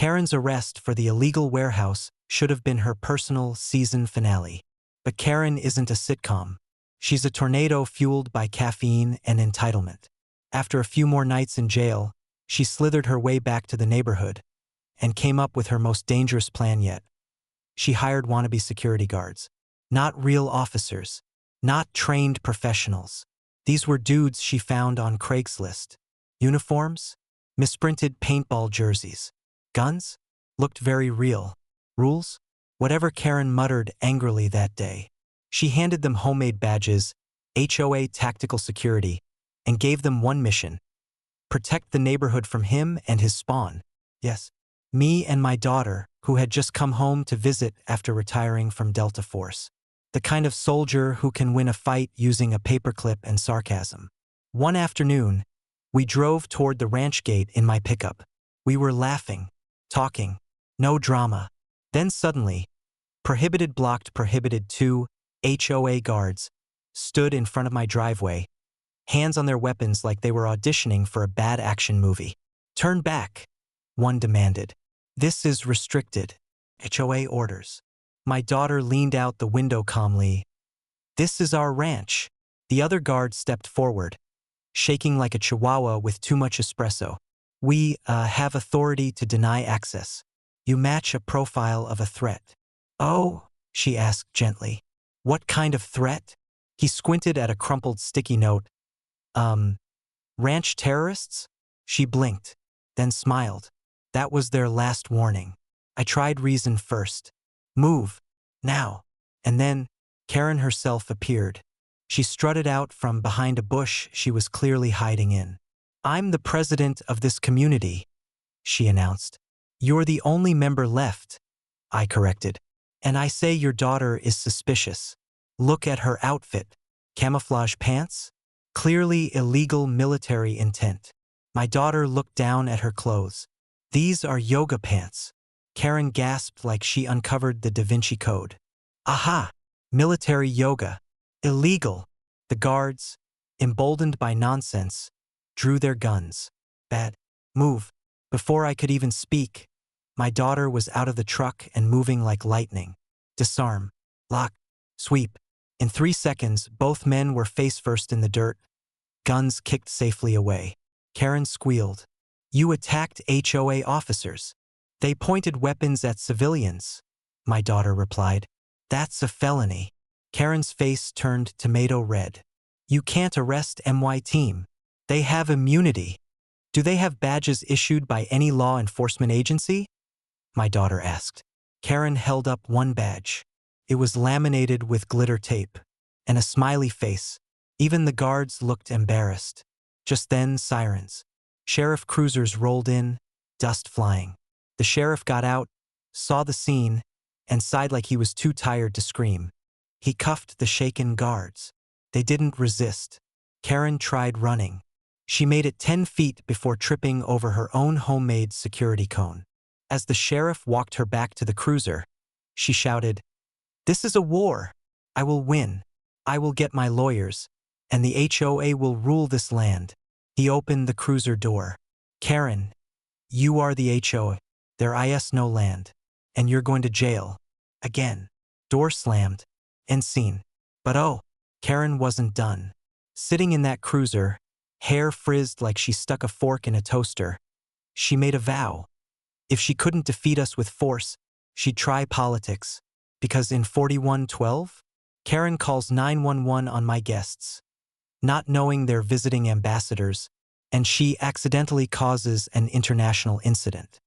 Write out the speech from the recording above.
Karen's arrest for the illegal warehouse should have been her personal season finale. But Karen isn't a sitcom. She's a tornado fueled by caffeine and entitlement. After a few more nights in jail, she slithered her way back to the neighborhood and came up with her most dangerous plan yet. She hired wannabe security guards. Not real officers. Not trained professionals. These were dudes she found on Craigslist. Uniforms? Misprinted paintball jerseys. Guns? Looked very real. Rules? Whatever Karen muttered angrily that day. She handed them homemade badges, HOA tactical security, and gave them one mission: protect the neighborhood from him and his spawn. Yes, me and my daughter, who had just come home to visit after retiring from Delta Force. The kind of soldier who can win a fight using a paperclip and sarcasm. One afternoon, we drove toward the ranch gate in my pickup. We were laughing, talking, no drama. Then suddenly, Prohibited blocked Prohibited 2 HOA guards stood in front of my driveway, hands on their weapons like they were auditioning for a bad action movie. Turn back, one demanded. This is restricted. HOA orders. My daughter leaned out the window calmly. This is our ranch. The other guard stepped forward, shaking like a chihuahua with too much espresso. We have authority to deny access. You match a profile of a threat. Oh, she asked gently. What kind of threat? He squinted at a crumpled sticky note. Ranch terrorists? She blinked, then smiled. That was their last warning. I tried reason first. Move, now. And then, Karen herself appeared. She strutted out from behind a bush she was clearly hiding in. I'm the president of this community, she announced. You're the only member left, I corrected. And I say your daughter is suspicious. Look at her outfit. Camouflage pants? Clearly illegal military intent. My daughter looked down at her clothes. These are yoga pants. Karen gasped like she uncovered the Da Vinci Code. Aha! Military yoga. Illegal. The guards, emboldened by nonsense, drew their guns. Bad. Move. Before I could even speak, my daughter was out of the truck and moving like lightning. Disarm. Lock. Sweep. In 3 seconds, both men were face-first in the dirt. Guns kicked safely away. Karen squealed. You attacked HOA officers. They pointed weapons at civilians, my daughter replied. That's a felony. Karen's face turned tomato red. You can't arrest MY team. They have immunity. Do they have badges issued by any law enforcement agency? My daughter asked. Karen held up one badge. It was laminated with glitter tape and a smiley face. Even the guards looked embarrassed. Just then, sirens. Sheriff cruisers rolled in, dust flying. The sheriff got out, saw the scene, and sighed like he was too tired to scream. He cuffed the shaken guards. They didn't resist. Karen tried running. She made it 10 feet before tripping over her own homemade security cone. As the sheriff walked her back to the cruiser, she shouted, This is a war. I will win. I will get my lawyers, and the HOA will rule this land. He opened the cruiser door. Karen, you are the HOA. There is no land. And you're going to jail. Again. Door slammed. End scene. But oh, Karen wasn't done. Sitting in that cruiser, hair frizzed like she stuck a fork in a toaster, she made a vow. If she couldn't defeat us with force, she'd try politics. Because in 4112, Karen calls 911 on my guests, not knowing they're visiting ambassadors, and she accidentally causes an international incident.